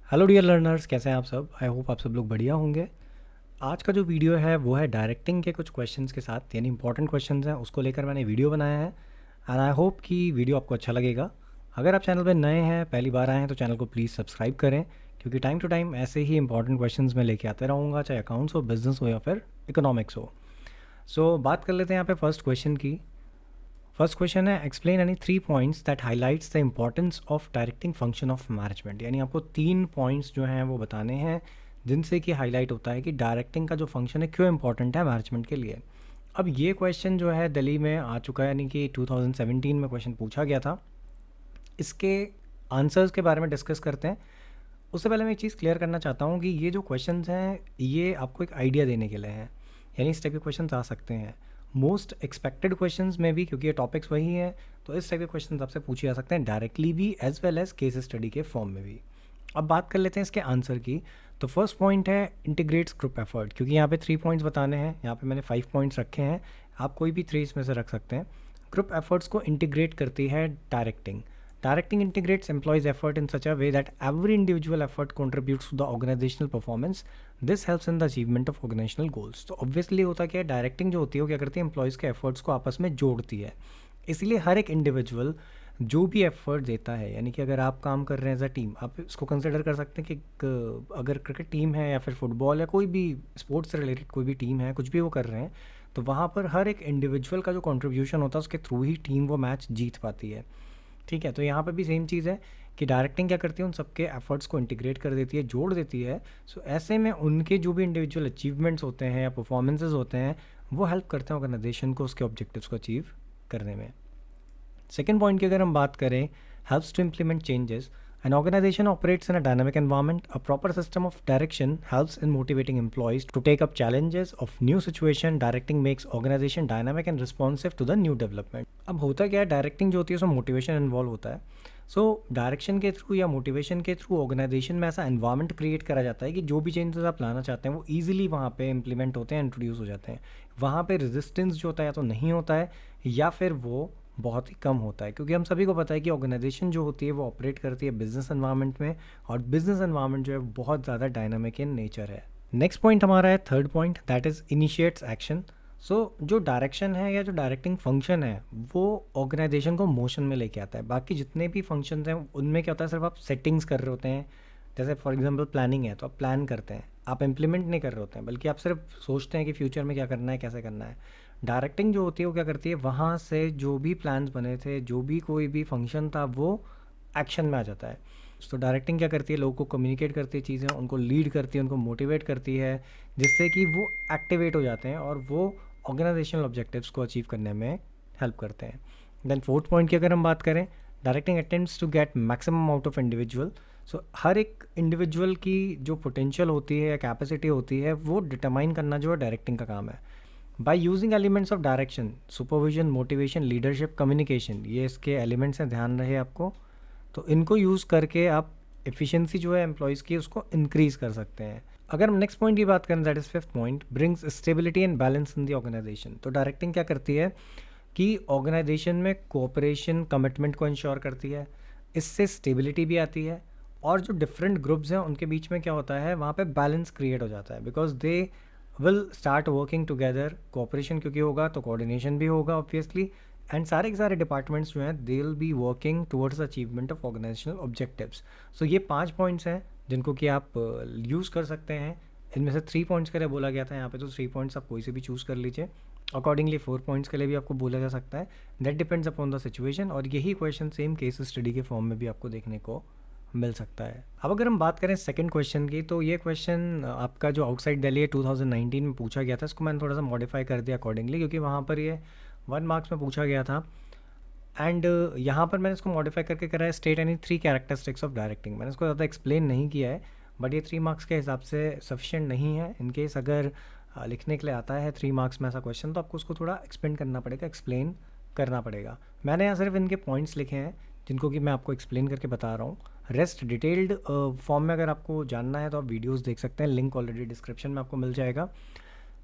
Hello dear learners, कैसे हैं आप सब। आई होप आप सब लोग बढ़िया होंगे। आज का जो वीडियो है वो है डायरेक्टिंग के कुछ क्वेश्चंस के साथ, यानी इंपॉर्टेंट क्वेश्चंस हैं उसको लेकर मैंने वीडियो बनाया है। एंड आई होप कि वीडियो आपको अच्छा लगेगा। अगर आप चैनल पर नए हैं, पहली बार आए हैं, तो चैनल को प्लीज़ सब्सक्राइब करें, क्योंकि टाइम टू टाइम ऐसे ही इंपॉर्टेंट क्वेश्चंस मैं लेके आते रहूँगा, चाहे अकाउंट्स हो, बिजनेस हो या फिर इकोनॉमिक्स हो। सो बात कर लेते हैं यहाँ पे फर्स्ट क्वेश्चन की। फर्स्ट क्वेश्चन है, explain any 3 points that highlights the importance of directing function of management. यानी आपको 3 पॉइंट्स जो हैं वो बताने हैं जिनसे कि हाईलाइट होता है कि डायरेक्टिंग का जो फंक्शन है क्यों इंपॉर्टेंट है मैनेजमेंट के लिए। अब ये क्वेश्चन जो है दिल्ली में आ चुका है, यानी कि 2017 में क्वेश्चन पूछा गया था। इसके आंसर्स के बारे में डिस्कस करते हैं। उससे पहले मैं एक चीज़ क्लियर करना चाहता हूँ कि ये जो क्वेश्चंस हैं ये आपको एक आइडिया देने के लिए हैं, यानी इस टाइप के क्वेश्चंस आ सकते हैं। मोस्ट एक्सपेक्टेड क्वेश्चंस में भी, क्योंकि ये टॉपिक्स वही हैं, तो इस टाइप के क्वेश्चंस आपसे पूछे जा सकते हैं डायरेक्टली भी as well as case study के फॉर्म में भी। अब बात कर लेते हैं इसके आंसर की। तो फर्स्ट पॉइंट है इंटीग्रेट्स ग्रुप एफर्ट, क्योंकि यहाँ पे 3 पॉइंट्स बताने हैं, यहाँ पे मैंने 5 पॉइंट्स रखे हैं, आप कोई भी 3 इसमें से रख सकते हैं। ग्रुप एफर्ट्स को इंटीग्रेट करती है directing. Directing integrates employees' effort in such a way that every individual effort contributes to the organizational performance. This helps in the achievement of organizational goals. तो ऑब्वियसली होता क्या है, डायरेक्टिंग जो होती है वो क्या करती है, एम्प्लॉयज़ के एफर्ट्स को आपस में जोड़ती है। इसलिए हर एक इंडिविजुअल जो भी एफर्ट देता है, यानी कि अगर आप काम कर रहे हैं एज अ टीम, आप इसको कंसिडर कर सकते हैं कि अगर क्रिकेट टीम है या फिर फुटबॉल या कोई भी स्पोर्ट्स से रिलेटेड कोई भी टीम है, कुछ भी वो कर रहे हैं, तो वहाँ पर हर एक इंडिविजुअल का जो कंट्रीब्यूशन होता है उसके थ्रू ही टीम वो मैच जीत पाती है। ठीक है, तो यहाँ पे भी सेम चीज़ है कि डायरेक्टिंग क्या करती है, उन सबके एफर्ट्स को इंटीग्रेट कर देती है, जोड़ देती है। सो ऐसे में उनके जो भी इंडिविजुअल अचीवमेंट्स होते हैं या परफॉर्मेंसेज होते हैं वो हेल्प करते हैं ऑर्गेनाइजेशन को उसके ऑब्जेक्टिव्स को अचीव करने में। सेकेंड पॉइंट की अगर हम बात करें, helps to implement changes. An organization operates in a dynamic environment. A proper system of direction helps in motivating employees to take up challenges of new situation. Directing makes organization dynamic and responsive to the new development. अब होता क्या है, directing जो होती है उसमें motivation involve होता है। सो डायरेक्शन के थ्रू या मोटिवेशन के थ्रू ऑर्गेनाइजेशन में ऐसा एनवायरनमेंट क्रिएट करा जाता है कि जो भी चेंजेस आप लाना चाहते हैं वो ईजिली वहाँ पे इम्प्लीमेंट होते हैं, इंट्रोड्यूस हो जाते हैं। वहाँ पे रेजिस्टेंस जो होता है या तो नहीं होता है या फिर वो बहुत ही कम होता है, क्योंकि हम सभी को पता है कि ऑर्गेनाइजेशन जो होती है वो ऑपरेट करती है बिजनेस एनवायरनमेंट में, और बिजनेस एनवायरनमेंट जो है बहुत ज़्यादा डायनामिक इन नेचर है। नेक्स्ट पॉइंट हमारा है third point, that is initiates action. So जो डायरेक्शन है या जो डायरेक्टिंग फंक्शन है वो ऑर्गेनाइजेशन को मोशन में लेके आता है। बाकी जितने भी फंक्शंस हैं उनमें क्या होता है, सिर्फ आप सेटिंग्स कर रहे होते हैं। जैसे फॉर एग्जांपल प्लानिंग है तो आप प्लान करते हैं, आप इम्प्लीमेंट नहीं कर रहे होते हैं, बल्कि आप सिर्फ सोचते हैं कि फ्यूचर में क्या करना है, कैसे करना है। डायरेक्टिंग जो होती है वो क्या करती है, वहाँ से जो भी प्लान्स बने थे, जो भी कोई भी फंक्शन था, वो एक्शन में आ जाता है। तो डायरेक्टिंग क्या करती है, लोगों को कम्युनिकेट करती है चीज़ें, उनको लीड करती है, उनको मोटिवेट करती है, जिससे कि वो एक्टिवेट हो जाते हैं और वो ऑर्गेनाइजेशनल ऑब्जेक्टिव्स को अचीव करने में हेल्प करते हैं। देन फोर्थ पॉइंट की अगर हम बात करें, directing attempts to get maximum out of individual. So हर एक इंडिविजुअल की जो पोटेंशियल होती है या कैपेसिटी होती है वो डिटरमाइन करना जो है डायरेक्टिंग का काम है। By using elements of direction, supervision, motivation, leadership, communication, ये इसके एलिमेंट्स हैं, ध्यान रहे आपको। तो इनको यूज़ करके आप एफिशिएंसी जो है एम्प्लॉयज़ की उसको इंक्रीज़ कर सकते हैं। अगर हम नेक्स्ट पॉइंट की बात करें, that is fifth point, brings stability and balance in the organisation. तो डायरेक्टिंग क्या करती है कि ऑर्गेनाइजेशन में कोऑपरेशन, कमिटमेंट को इंश्योर करती है, इससे स्टेबिलिटी भी आती है, और जो डिफरेंट ग्रुप्स हैं उनके बीच में क्या होता है, वहाँ पे बैलेंस क्रिएट हो जाता है, because they will start working together. Cooperation क्योंकि होगा तो कोऑर्डिनेशन भी होगा ऑब्वियसली, एंड सारे के सारे डिपार्टमेंट्स जो हैं they will be working towards achievement of organisational objectives. So ये 5 पॉइंट्स हैं जिनको कि आप यूज़ कर सकते हैं। इनमें से 3 पॉइंट्स के लिए बोला गया था यहाँ पे, तो 3 पॉइंट्स आप कोई से भी चूज़ कर लीजिए। अकॉर्डिंगली 4 पॉइंट्स के लिए भी आपको बोला जा सकता है, that depends upon the situation, और यही क्वेश्चन सेम केस स्टडी के फॉर्म में भी आपको देखने को मिल सकता है। अब अगर हम बात करें सेकंड क्वेश्चन की, तो ये क्वेश्चन आपका जो आउटसाइड दिल्ली 2019 में पूछा गया था, इसको मैंने थोड़ा सा मॉडिफाई कर दिया अकॉर्डिंगली, क्योंकि वहाँ पर ये 1 मार्क्स में पूछा गया था। एंड यहाँ पर मैंने इसको मॉडिफाई करके करा है, state any 3 characteristics of directing. मैंने इसको ज़्यादा एक्सप्लेन नहीं किया है, बट ये 3 मार्क्स के हिसाब से सफिशिएंट नहीं है। इनकेस अगर लिखने के लिए आता है 3 मार्क्स में ऐसा क्वेश्चन, तो आपको उसको थोड़ा एक्सपेंड करना पड़ेगा, एक्सप्लेन करना पड़ेगा। मैंने यहाँ सिर्फ इनके पॉइंट्स लिखे हैं जिनको कि मैं आपको एक्सप्लेन करके बता रहा हूँ। रेस्ट डिटेल्ड फॉर्म में अगर आपको जानना है तो आप वीडियोस देख सकते हैं, लिंक ऑलरेडी डिस्क्रिप्शन में आपको मिल जाएगा।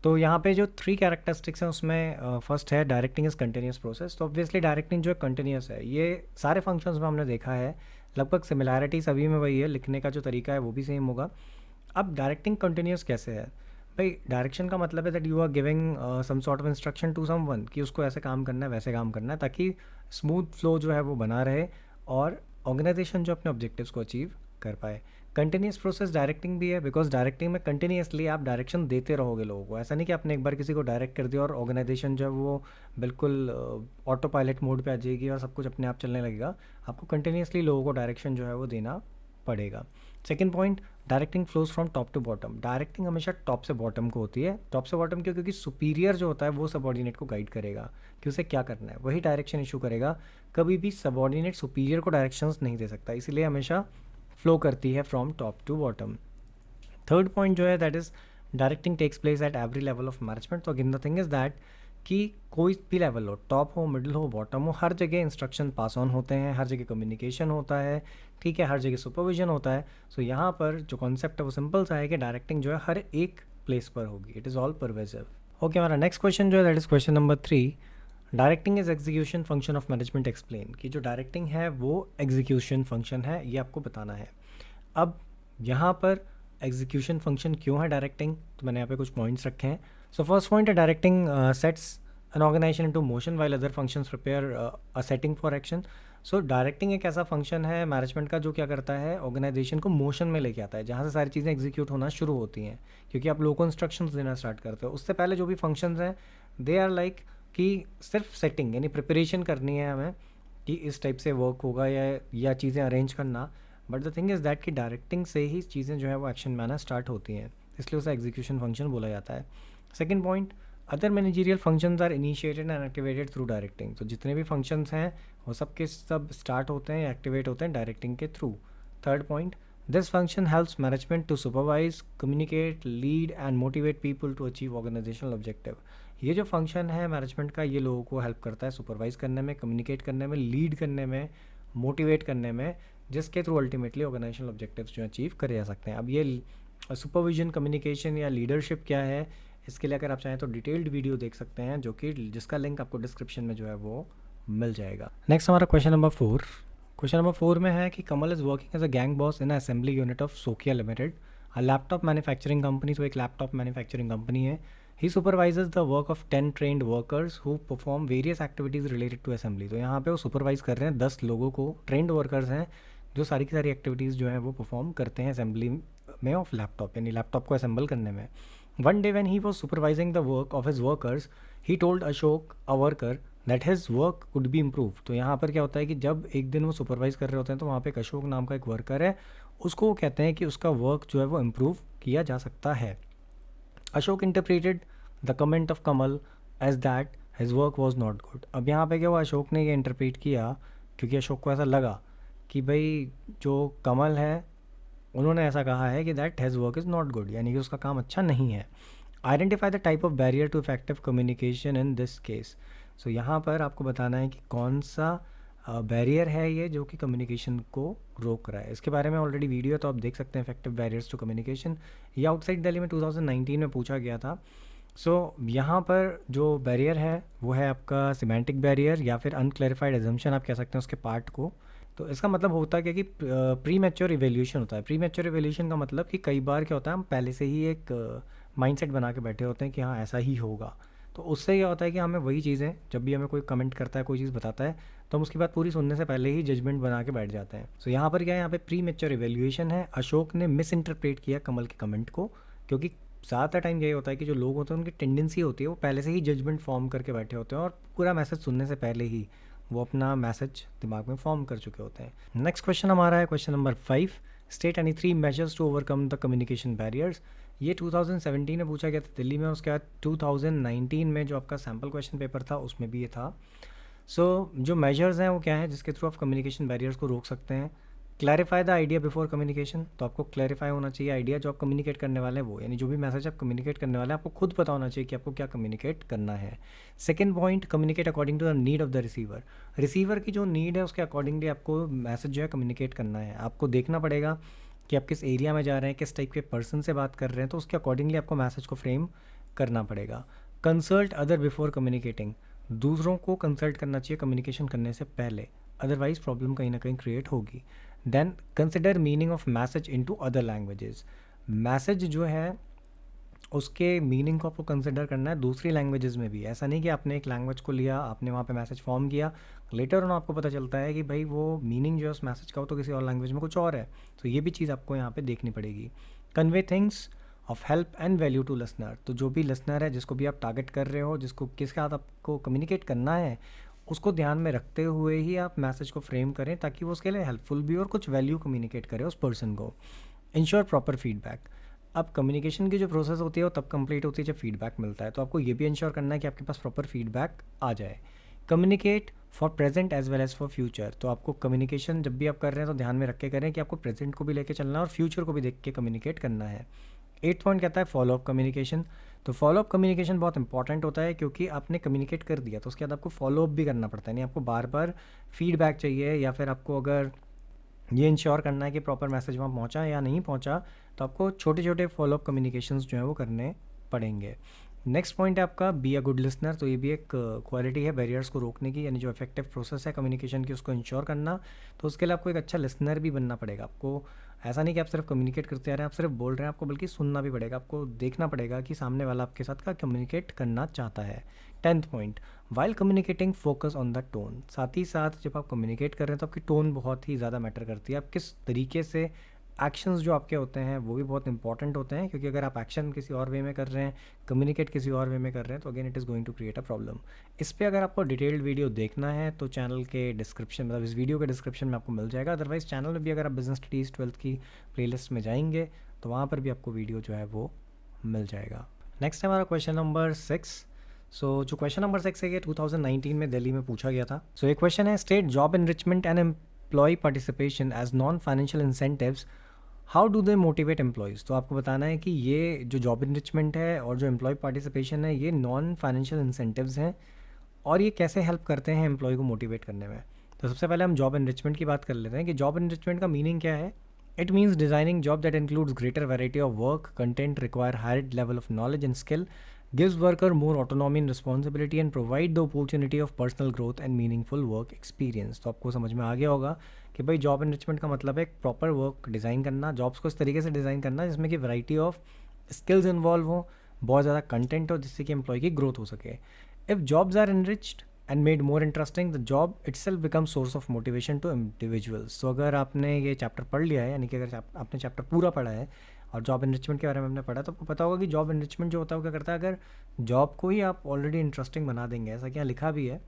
तो यहाँ पे जो 3 कैरेक्टरिस्टिक्स हैं उसमें फर्स्ट है डायरेक्टिंग इज़ कंटिन्यूस प्रोसेस। तो ऑब्वियसली डायरेक्टिंग जो है कंटिन्यूस है, ये सारे फंक्शंस में हमने देखा है। लगभग सिमिलैरिटी सभी में वही है, लिखने का जो तरीका है वो भी सेम होगा। अब डायरेक्टिंग कंटिन्यूस कैसे है भाई? डायरेक्शन का मतलब है that you are giving some sort of instruction to someone कि उसको ऐसे काम करना है, वैसे काम करना है, ताकि स्मूथ फ्लो जो है वो बना रहे और ऑर्गेनाइजेशन जो अपने ऑब्जेक्टिव्स को अचीव कर पाए। कंटिन्यूस प्रोसेस डायरेक्टिंग भी है, बिकॉज डायरेक्टिंग में कंटिन्यूसली आप डायरेक्शन देते रहोगे लोगों को। ऐसा नहीं कि आपने एक बार किसी को डायरेक्ट कर दिया और ऑर्गेनाइजेशन जो है वो बिल्कुल ऑटो पायलट मोड पे आ जाएगी और सब कुछ अपने आप चलने लगेगा। आपको कंटिन्यूसली लोगों को डायरेक्शन जो है वो देना पड़ेगा। Second point, directing flows from top to bottom. Directing हमेशा टॉप से बॉटम को होती है। टॉप से बॉटम क्यों? क्योंकि सुपीरियर जो होता है वो सबॉर्डिनेट को गाइड करेगा कि उसे क्या करना है, वही डायरेक्शन इशू करेगा। कभी भी सबॉर्डिनेट सुपीरियर को डायरेक्शंस नहीं दे सकता, इसीलिए हमेशा फ्लो करती है from top to bottom. Third point जो है that is directing takes place at every level of management. तो again the thing is that कि कोई भी लेवल हो, टॉप हो, मिडिल हो, बॉटम हो, हर जगह इंस्ट्रक्शन पास ऑन होते हैं, हर जगह कम्युनिकेशन होता है, ठीक है, हर जगह सुपरविजन होता है। सो यहाँ पर जो कॉन्सेप्ट है वो सिंपल सा है कि डायरेक्टिंग जो है हर एक प्लेस पर होगी, it is all pervasive. Okay, हमारा नेक्स्ट क्वेश्चन जो है that is question number 3, directing is execution function of management explain. कि जो डायरेक्टिंग है वो एग्जीक्यूशन फंक्शन है, ये आपको बताना है। अब यहाँ पर एग्जीक्यूशन फंक्शन क्यों है डायरेक्टिंग, तो मैंने यहाँ पे कुछ पॉइंट्स रखे हैं। सो फर्स्ट पॉइंट है directing sets an organisation into motion while other functions prepare a setting for action. So directing एक ऐसा फंक्शन है मैनेजमेंट का जो क्या करता है, ऑर्गेनाइजेशन को मोशन में लेके आता है, जहाँ से सारी चीज़ें एग्जीक्यूट होना शुरू होती हैं, क्योंकि आप लोगों को इंस्ट्रक्शंस देना स्टार्ट करते हो। उससे पहले जो भी फंक्शंस हैं दे आर लाइक कि सिर्फ सेटिंग यानी प्रिपरेशन करनी है हमें कि इस टाइप से वर्क होगा या चीज़ें अरेंज करना। But the thing is that कि डायरेक्टिंग से ही चीज़ें जो है वो एक्शन में आना स्टार्ट होती हैं, इसलिए उसे एग्जीक्यूशन फंक्शन बोला जाता है। Second point, other managerial functions are initiated and activated through directing. तो जितने भी फंक्शंस हैं वो सब के सब स्टार्ट होते हैं या एक्टिवेट होते हैं डायरेक्टिंग के through. Third point, this function helps management to supervise, communicate, lead and motivate people to achieve organisational objective. ये जो फंक्शन है मैनेजमेंट का, ये लोगों को हेल्प करता है सुपरवाइज करने में, कम्युनिकेट करने में, लीड करने में, मोटिवेट करने में, जिसके थ्रू अल्टीमेटली ऑर्गेनाइजेशनल ऑब्जेक्टिव्स जो अचीव करे जा सकते हैं। अब ये सुपरविजन, कम्युनिकेशन या लीडरशिप क्या है, इसके लिए अगर आप चाहें तो डिटेल्ड वीडियो देख सकते हैं, जो कि जिसका लिंक आपको डिस्क्रिप्शन में जो है वो मिल जाएगा। नेक्स्ट हमारा क्वेश्चन नंबर 4। क्वेश्चन नंबर 4 में है कि Kamal is working as a gang boss in assembly unit of Sokiya limited, a laptop manufacturing company. तो एक लैपटॉप मैन्युफैक्चरिंग कंपनी है। He supervises the work of 10 trained workers who perform various activities related to assembly. तो यहाँ पे वो supervise कर रहे हैं 10 लोगों को, ट्रेंड वर्कर्स हैं जो सारी की सारी एक्टिविटीज़ जो हैं वो परफॉर्म करते हैं असेंबली में ऑफ लैपटॉप, यानी लैपटॉप को असेंबल करने में। One day when he was supervising the work of his workers, he told Ashok, a worker, that his work could be improved। तो यहाँ पर क्या होता है कि जब एक दिन वो सुपरवाइज कर रहे होते हैं तो वहाँ पे एक अशोक नाम का एक वर्कर है, उसको वो कहते हैं कि उसका वर्क जो है वो इम्प्रूव किया जा सकता है। Ashok interpreted the comment of Kamal as that his work was not good. अब यहाँ पे क्या हुआ, अशोक ने ये इंटरप्रेट किया क्योंकि अशोक को ऐसा लगा कि भाई जो कमल है उन्होंने ऐसा कहा है कि that has work is not good, यानी कि उसका काम अच्छा नहीं है। Identify the type of barrier to effective communication in this case. So यहाँ पर आपको बताना है कि कौन सा बैरियर है ये जो कि कम्युनिकेशन को रोक रहा है। इसके बारे में ऑलरेडी वीडियो तो आप देख सकते हैं, इफेक्टिव बैरियर्स टू कम्युनिकेशन। ये आउटसाइड दिल्ली में 2019 में पूछा गया था। सो यहाँ पर जो बैरियर है वो है आपका सिमेंटिक बैरियर या फिर अनक्लैरिफाइड एजम्पशन आप कह सकते हैं उसके पार्ट को। तो इसका मतलब होता है कि प्री मैच्योर इवैल्यूएशन होता है। प्री मैच्योर इवैल्यूएशन का मतलब कि कई बार क्या होता है, हम पहले से ही एक माइंडसेट बना के बैठे होते हैं कि हाँ ऐसा ही होगा। तो उससे क्या होता है कि हमें वही चीज़ें, जब भी हमें कोई कमेंट करता है, कोई चीज़ बताता है, तो हम उसकी बात पूरी सुनने से पहले ही जजमेंट बना के बैठ जाते हैं। सो यहाँ पर क्या है, यहाँ पे प्री मैच्योर इवैल्यूएशन है। अशोक ने मिस इंटरप्रेट किया कमल के कमेंट को, क्योंकि ज़्यादा टाइम यही होता है कि जो लोग होते हैं उनकी टेंडेंसी होती है वो पहले से ही जजमेंट फॉर्म करके बैठे होते हैं और पूरा मैसेज सुनने से पहले ही वो अपना मैसेज दिमाग में फॉर्म कर चुके होते हैं। नेक्स्ट क्वेश्चन हमारा है question number 5, state any 3 measures to overcome the communication barriers. ये 2017 में पूछा गया था दिल्ली में, उसके बाद 2019 में जो आपका सैम्पल क्वेश्चन पेपर था उसमें भी ये था। सो जो मेजर्स हैं वो क्या है जिसके थ्रू आप कम्युनिकेशन बैरियर्स को रोक सकते हैं। Clarify the idea before communication, तो आपको क्लैरिफाई होना चाहिए आइडिया जो आप कम्युनिकेट करने वाले हैं वो, यानी जो भी मैसेज आप कम्युनिकेट करने वाले हैं आपको खुद पता होना चाहिए कि आपको क्या कम्युनिकेट करना है। Second point, communicate according to the need of the receiver. Receiver की जो नीड है उसके अकॉर्डिंगली आपको मैसेज जो है कम्युनिकेट करना है। आपको देखना पड़ेगा कि आप किस एरिया में जा रहे हैं, किस टाइप के पर्सन से बात कर रहे हैं, तो उसके अकॉर्डिंगली आपको मैसेज को फ्रेम करना पड़ेगा। कंसल्ट अदर बिफोर कम्युनिकेटिंग, दूसरों को कंसल्ट करना चाहिए कम्युनिकेशन करने से पहले, अदरवाइज प्रॉब्लम कहीं ना कहीं क्रिएट होगी। Then consider meaning of message into other languages. Message जो है उसके मीनिंग को आपको कंसिडर करना है दूसरी लैंग्वेजेस में भी। ऐसा नहीं कि आपने एक लैंग्वेज को लिया, आपने वहाँ पे मैसेज फॉर्म किया, लेटर ऑन आपको पता चलता है कि भाई वो मीनिंग जो है उस मैसेज का वो तो किसी और लैंग्वेज में कुछ और है। तो ये भी चीज़ आपको यहाँ पे देखनी पड़ेगी। Convey things of help and value to listener. तो जो भी लिसनर है, जिसको भी आप टारगेट कर रहे हो, जिसको किसके साथ आपको कम्युनिकेट करना है, उसको ध्यान में रखते हुए ही आप मैसेज को फ्रेम करें ताकि वो उसके लिए हेल्पफुल भी और कुछ वैल्यू कम्युनिकेट करे उस पर्सन को। Ensure proper feedback. अब कम्युनिकेशन की जो प्रोसेस होती है वो तब कंप्लीट होती है जब फीडबैक मिलता है, तो आपको ये भी इंश्योर करना है कि आपके पास प्रॉपर फीडबैक आ जाए। Communicate for present as well as for future. तो आपको कम्युनिकेशन जब भी आप कर रहे हैं तो ध्यान में रख के करें कि आपको प्रेजेंट को भी लेके चलना है और फ्यूचर को भी देख के कम्युनिकेट करना है। 8th पॉइंट कहता है फॉलो अप कम्युनिकेशन। तो फॉलो अप कम्युनिकेशन बहुत इंपॉर्टेंट होता है क्योंकि आपने कम्युनिकेट कर दिया तो उसके बाद आपको फॉलो अप भी करना पड़ता है। नहीं, आपको बार बार फीडबैक चाहिए, या फिर आपको अगर ये इंश्योर करना है कि प्रॉपर मैसेज वहाँ पहुँचा या नहीं पहुँचा, तो आपको छोटे छोटे फॉलोअप कम्युनिकेशंस जो है वो करने पड़ेंगे। नेक्स्ट पॉइंट है आपका बी अ गुड लिसनर। तो ये भी एक क्वालिटी है बैरियर्स को रोकने की, यानी जो इफेक्टिव प्रोसेस है कम्युनिकेशन की उसको इंश्योर करना। तो उसके लिए आपको एक अच्छा लिसनर भी बनना पड़ेगा। आपको ऐसा नहीं कि आप सिर्फ कम्युनिकेट करते आ रहे हैं, आप सिर्फ बोल रहे हैं, आपको बल्कि सुनना भी पड़ेगा। आपको देखना पड़ेगा कि सामने वाला आपके साथ का कम्युनिकेट करना चाहता है। 10th point, while communicating focus on the tone. साथ ही साथ जब आप कम्युनिकेट कर रहे हैं तो आपकी टोन बहुत ही ज़्यादा मैटर करती है। आप किस तरीके से एक्शंस जो आपके होते हैं वो भी बहुत इंपॉर्टेंट होते हैं, क्योंकि अगर आप एक्शन किसी और वे में कर रहे हैं, कम्युनिकेट किसी और वे में कर रहे हैं, तो again it is going to create a problem. इस पर अगर आपको डिटेल्ड वीडियो देखना है तो चैनल के डिस्क्रिप्शन, मतलब इस वीडियो के डिस्क्रिप्शन में आपको मिल जाएगा। अदरवाइज चैनल में भी अगर आप बिजनेस स्टडीज़ 12th की प्लेलिस्ट में जाएंगे तो वहाँ पर भी आपको वीडियो जो है वो मिल जाएगा। नेक्स्ट है हमारा क्वेश्चन नंबर 6। सो जो क्वेश्चन नंबर 6 है ये 2019 में दिल्ली में पूछा गया था। सो ये क्वेश्चन है, state job enrichment and employee participation as non financial incentives, how do they motivate employees. तो आपको बताना है कि ये जो जॉब इनरिचमेंट है और जो एम्प्लॉय पार्टिसिपेशन है ये नॉन फाइनेंशियल इंसेंटिव्स हैं और ये कैसे हेल्प करते हैं एम्प्लॉय को मोटिवेट करने में। तो सबसे पहले हम जॉब इनरिचमेंट की बात कर लेते हैं कि जॉब इनरिचमेंट का मीनिंग क्या है। It means designing job that includes greater variety of work content require higher level of knowledge and skill, gives worker more autonomy and responsibility and provide the opportunity of personal growth and meaningful work experience। तो आपको समझ में आ गया होगा कि भाई job enrichment का मतलब है एक प्रॉपर वर्क डिज़ाइन करना, जॉब्स को इस तरीके से डिज़ाइन करना जिसमें कि वैरायटी ऑफ स्किल्स इन्वॉल्व हो, बहुत ज़्यादा कंटेंट हो जिससे कि एम्प्लॉय की ग्रोथ हो सके। If jobs are enriched and made more interesting the job itself become source of motivation to individuals. तो अगर आपने ये चैप्टर पढ़ लिया है, यानी कि अगर आपने चैप्टर पूरा पढ़ा है और जॉब एनरिचमेंट के बारे में हमने पढ़ा, तो आपको पता होगा कि जॉब एनरिचमेंट जो होता है वो क्या करता है, अगर जॉब को ही आप ऑलरेडी इंटरेस्टिंग बना देंगे, ऐसा क्या लिखा भी है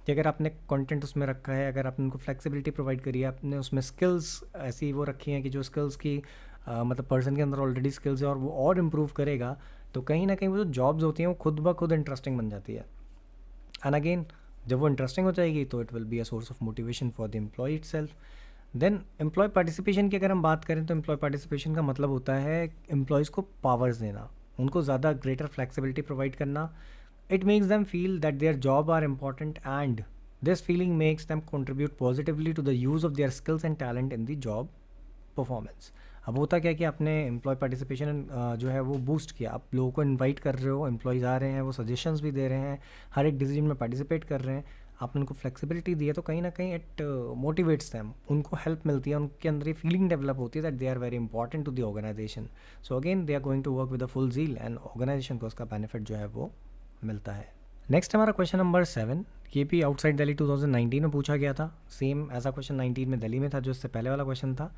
कि अगर आपने कंटेंट उसमें रखा है, अगर आपने उनको फ्लेक्सिबिलिटी प्रोवाइड करी है, आपने उसमें स्किल्स ऐसी वो रखी हैं कि जो स्किल्स की मतलब पर्सन के अंदर ऑलरेडी स्किल्स है और वो और इम्प्रूव करेगा, तो कहीं ना कहीं वो जो जॉब्स होती हैं वो खुद ब खुद इंटरेस्टिंग बन जाती है। एंड अगेन जब वो इंटरेस्टिंग हो जाएगी तो it will be a source of motivation for the employee itself. Then employee participation की अगर हम बात करें तो एम्प्लॉय पार्टिसिपेशन का मतलब होता है एम्प्लॉयज़ को पावर्स देना, उनको ज़्यादा ग्रेटर फ्लेक्सिबिलिटी प्रोवाइड करना। It makes them feel that their job are important and this feeling makes them contribute positively to the use of their skills and talent in the job performance. अब होता क्या है कि आपने employ participation जो है वो बूस्ट किया, आप लोगों को इनवाइट कर रहे हो, एम्प्लॉयज़ आ रहे हैं, वो सजेशंस भी दे रहे हैं, हर एक डिसीजन में पार्टिसिपेट कर रहे हैं, आपने उनको फ्लेक्सिबिलिटी दी है, तो कहीं ना कहीं इट मोटिवेट्स दैम, उनको हेल्प मिलती है, उनके अंदर ये फीलिंग डेवलप होती है that they are very important to the organisation. So again they are going to work with a full zeal and organisation को उसका बेनिफिट जो है वो मिलता है। नेक्स्ट हमारा क्वेश्चन नंबर 7, ये भी आउटसाइड दिल्ली 2019 में पूछा गया था, सेम ऐसा क्वेश्चन 19 में दिल्ली में था जो इससे पहले वाला क्वेश्चन था।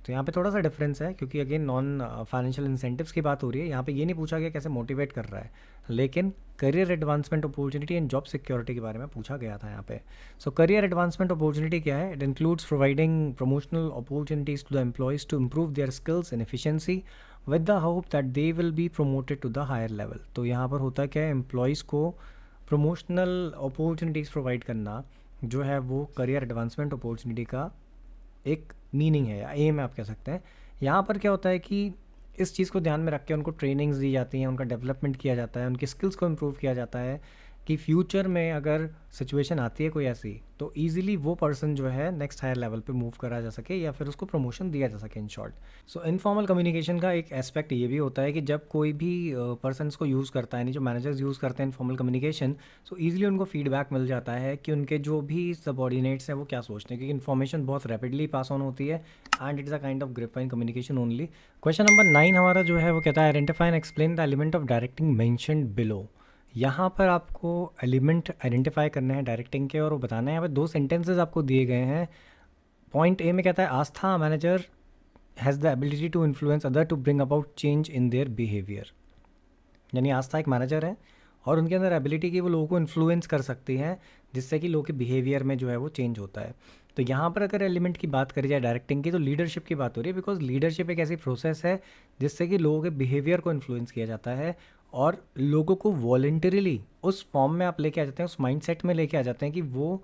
तो यहाँ पे थोड़ा सा डिफरेंस है क्योंकि अगेन नॉन फाइनेंशियल इंसेंटिव्स की बात हो रही है, यहाँ पे ये नहीं पूछा गया कैसे मोटिवेट कर रहा है, लेकिन career advancement opportunity and job security के बारे में पूछा गया था यहाँ पे। सो करियर एडवांसमेंट अपॉर्चुनिटी क्या है, it includes providing promotional opportunities to the employees to improve their skills and efficiency with the hope that they will be promoted to the higher level. तो यहाँ पर होता क्या है, एम्प्लॉयज़ को प्रमोशनल अपॉर्चुनिटीज़ प्रोवाइड करना जो है वो करियर एडवांसमेंट अपॉर्चुनिटी का एक मीनिंग है या एम है आप कह सकते हैं। यहाँ पर क्या होता है कि इस चीज़ को ध्यान में रख के उनको ट्रेनिंग्स दी जाती हैं, उनका डेवलपमेंट किया जाता है, उनकी स्किल्स को इम्प्रूव किया जाता है कि फ्यूचर में अगर सिचुएशन आती है कोई ऐसी, तो ईजिली वो पर्सन जो है नेक्स्ट हायर लेवल पे मूव करा जा सके या फिर उसको प्रमोशन दिया जा सके in short. So informal communication का एक एस्पेक्ट ये भी होता है कि जब कोई भी पर्सन को यूज़ करता है, यानी जो मैनेजर्स यूज़ करते हैं इनफॉर्मल कम्युनिकेशन, सो ईजिली उनको फीडबैक मिल जाता है कि उनके जो भी सबॉर्डिनेट्स हैं वो क्या सोचते हैं, क्योंकि इन्फॉर्मेशन बहुत रैपिडली पास ऑन होती है and it is a kind of grapevine communication only. Question number 9 हमारा जो है वो कहता है identify and explain the element of directing mentioned below. यहाँ पर आपको एलिमेंट आइडेंटिफाई करने हैं डायरेक्टिंग के और वो बताना है। यहाँ पर 2 सेंटेंसेस आपको दिए गए हैं। पॉइंट ए में कहता है Aastha manager has the ability to influence other to bring about change in their behaviour. यानी आस्था एक मैनेजर है और उनके अंदर एबिलिटी की वो लोगों को इन्फ्लुएंस कर सकती हैं, जिससे कि लोगों के बिहेवियर में जो है वो चेंज होता है। तो यहाँ पर अगर एलिमेंट की बात करी जाए डायरेक्टिंग की, तो लीडरशिप की बात हो रही है, बिकॉज लीडरशिप एक ऐसी प्रोसेस है जिससे कि लोगों के बिहेवियर को इन्फ्लुएंस किया जाता है और लोगों को वॉलंटरीली उस फॉर्म में आप लेके आ जाते हैं, उस माइंडसेट में लेके आ जाते हैं कि वो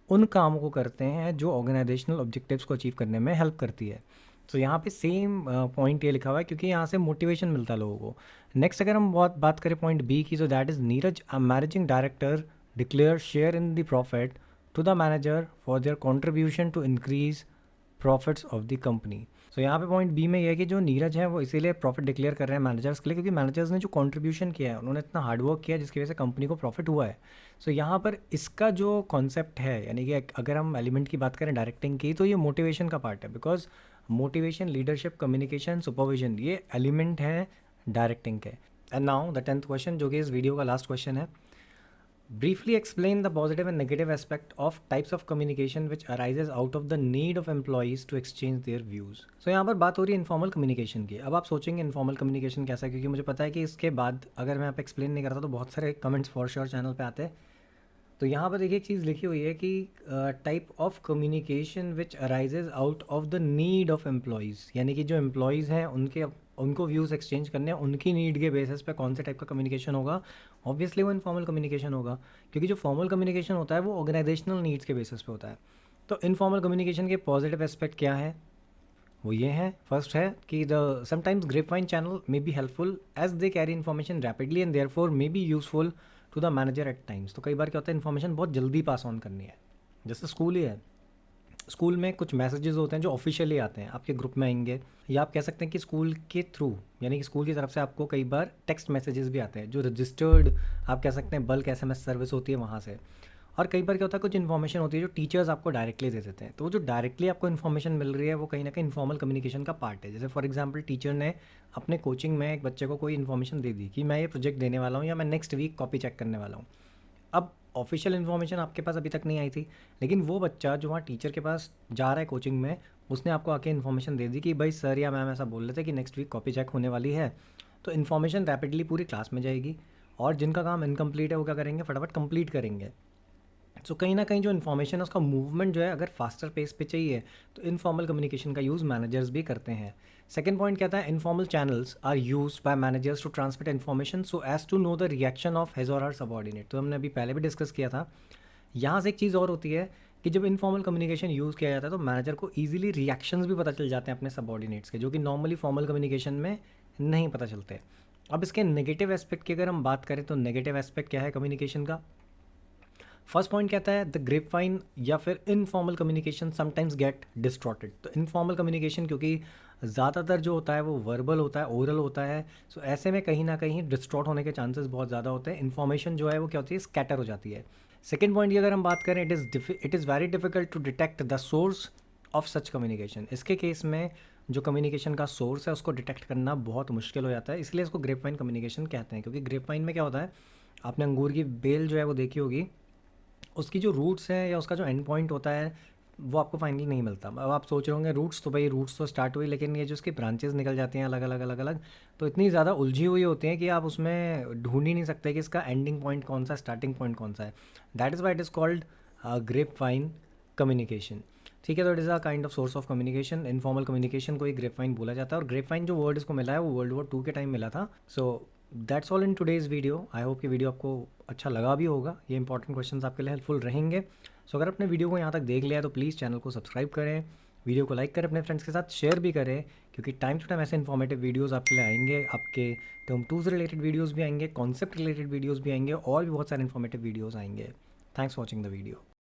उन कामों को करते हैं जो ऑर्गेनाइजेशनल ऑब्जेक्टिव्स को अचीव करने में हेल्प करती है। तो यहाँ पे सेम पॉइंट ये लिखा हुआ है क्योंकि यहाँ से मोटिवेशन मिलता है लोगों को। नेक्स्ट अगर हम बात करें पॉइंट बी की, तो that is Neeraj a managing director declare share in the profit to the manager for their contribution to increase profits of the company. So यहाँ पे पॉइंट बी में यह है कि जो नीरज है वो इसीलिए प्रॉफिट डिक्लेयर कर रहे हैं मैनेजर्स के लिए क्योंकि मैनेजर्स ने जो कंट्रीब्यूशन किया है, उन्होंने इतना हार्डवर्क किया जिसकी वजह से कंपनी को प्रॉफिट हुआ है। सो यहाँ पर इसका जो कॉन्सेप्ट है, यानी कि अगर हम एलिमेंट की बात करें डायरेक्टिंग की, तो ये मोटिवेशन का पार्ट है, because motivation, leadership, communication, supervision, ये एलिमेंट हैं डायरेक्टिंग के। And now the 10th question, जो कि इस वीडियो का लास्ट क्वेश्चन है। Briefly explain the positive and negative aspect of types of communication which arises out of the need of employees to exchange their views. So यहाँ पर बात हो रही है इनफॉर्मल कम्युनिकेशन की। अब आप सोचेंगे इनफॉर्मल कम्युनिकेशन कैसा है, क्योंकि मुझे पता है कि इसके बाद अगर मैं आप एक्सप्लेन नहीं करता तो बहुत सारे कमेंट्स फॉर श्योर चैनल पे आते हैं। तो यहाँ पर देखिए एक चीज़ लिखी हुई है कि type of communication which arises out of the need of employees, यानी कि जो एम्प्लॉयज़ हैं उनको व्यूज़ एक्सचेंज करने हैं, उनकी नीड के बेसिस पे कौन से टाइप का कम्युनिकेशन होगा। ऑब्वियसली वो इनफॉर्मल कम्युनिकेशन होगा, क्योंकि जो फॉर्मल कम्युनिकेशन होता है वो ऑर्गेनाइजेशनल नीड्स के बेसिस पे होता है। तो इनफॉर्मल कम्युनिकेशन के पॉजिटिव एस्पेक्ट क्या है, वो ये है। फर्स्ट है कि the sometimes grapevine channel may be helpful as they carry information rapidly and therefore may be useful to the manager at times. तो कई बार क्या होता है, इन्फॉर्मेशन बहुत जल्दी पास ऑन करनी है। जैसे स्कूल ही है, स्कूल में कुछ मैसेजेस होते हैं जो ऑफिशियली आते हैं, आपके ग्रुप में आएंगे, या आप कह सकते हैं कि स्कूल के थ्रू, यानी कि स्कूल की तरफ से आपको कई बार टेक्स्ट मैसेजेस भी आते हैं जो रजिस्टर्ड, आप कह सकते हैं बल्क एसएमएस सर्विस होती है वहाँ से। और कई बार क्या होता है, कुछ इन्फॉर्मेशन होती है जो टीचर्स आपको डायरेक्टली दे देते हैं। तो वो जो डायरेक्टली आपको इन्फॉर्मेशन मिल रही है वो कहीं ना कहीं इन्फॉर्मल कम्युनिकेशन का पार्ट है। जैसे फॉर एग्जांपल टीचर ने अपने कोचिंग में एक बच्चे को कोई इन्फॉर्मेशन दे दी कि मैं ये प्रोजेक्ट देने वाला हूँ या मैं नेक्स्ट वीक कॉपी चेक करने वाला हूँ। अब ऑफिशियल इन्फॉर्मेशन आपके पास अभी तक नहीं आई थी, लेकिन वो बच्चा जो वहाँ टीचर के पास जा रहा है कोचिंग में, उसने आपको आके इन्फॉर्मेशन दे दी कि भाई सर या मैम ऐसा बोल रहे थे कि नेक्स्ट वीक कॉपी चेक होने वाली है। तो इन्फॉर्मेशन रैपिडली पूरी क्लास में जाएगी और जिनका काम इनकम्प्लीट है वो क्या करेंगे, फटाफट कंप्लीट करेंगे। सो कहीं ना कहीं जो इन्फॉर्मेशन है उसका मूवमेंट जो है अगर फास्टर पेस पे चाहिए तो इनफॉर्मल कम्युनिकेशन का यूज़ मैनेजर्स भी करते हैं। सेकंड पॉइंट कहता है informal channels are used by managers to transmit information so as to know the reaction of his or her subordinate. तो हमने अभी पहले भी डिस्कस किया था। यहाँ से एक चीज़ और होती है कि जब इनफॉर्मल कम्युनिकेशन यूज़ किया जाता है तो मैनेजर को ईजिली रिएक्शंस भी पता चल जाते हैं अपने सबऑर्डिनेट्स के, जो कि नॉर्मली फॉर्मल कम्युनिकेशन में नहीं पता चलते। अब इसके नेगेटिव एस्पेक्ट की अगर हम बात करें तो नेगेटिव एस्पेक्ट क्या है कम्युनिकेशन का। फर्स्ट पॉइंट कहता है द ग्रेपवाइन या फिर इनफॉर्मल कम्युनिकेशन समटाइम्स गेट डिस्ट्रॉटेड। तो इनफॉर्मल कम्युनिकेशन क्योंकि ज़्यादातर जो होता है वो वर्बल होता है, ओरल होता है, सो ऐसे में कहीं ना कहीं डिस्ट्रॉट होने के चांसेस बहुत ज़्यादा होते हैं। इन्फॉर्मेशन जो है वो क्या होती है, स्कैटर हो जाती है। सेकेंड पॉइंट की अगर हम बात करें, it is very difficult to detect the source of such communication. इसके केस में जो कम्युनिकेशन का सोर्स है उसको डिटेक्ट करना बहुत मुश्किल हो जाता है, इसलिए इसको ग्रेपवाइन कम्युनिकेशन कहते हैं। क्योंकि ग्रेपवाइन में क्या होता है, आपने अंगूर की बेल जो है वो देखी होगी, उसकी जो रूट्स हैं या उसका जो एंड पॉइंट होता है वो आपको फाइनली नहीं मिलता। अब आप सोच रहे होंगे रूट्स, तो भाई रूट्स तो स्टार्ट हुई, लेकिन ये जो उसकी ब्रांचेस निकल जाती हैं अलग अलग अलग अलग, तो इतनी ज़्यादा उलझी हुई होती हैं कि आप उसमें ढूंढ ही नहीं सकते कि इसका एंडिंग पॉइंट कौन सा, स्टार्टिंग पॉइंट कौन सा है। That is why it is called grapevine communication. ठीक है, तो it is a kind of source of communication. Informal communication को ही ग्रेपवाइन बोला जाता है। और ग्रेपवाइन जो वर्ड इसको मिला है वो World War II के टाइम मिला था। So that's all in today's video. I hope कि वीडियो आपको अच्छा लगा भी होगा, ये इंपॉर्टेंट क्वेश्चंस आपके लिए हेल्पफुल रहेंगे। सो अगर आपने वीडियो को यहाँ तक देख लिया है तो प्लीज़ चैनल को सब्सक्राइब करें वीडियो को लाइक करें, अपने फ्रेंड्स के साथ शेयर भी करें, क्योंकि टाइम टू टाइम ऐसे इन्फॉर्मेटिव वीडियोस आपके लिए आएंगे। आपके टर्म 2 से रिलेटेड वीडियोस भी आएंगे, कॉन्सेप्ट रिलेटेड वीडियोस भी आएंगे, और भी बहुत सारे इन्फॉर्मेटिव वीडियोस आएंगे। Thanks for watching the video.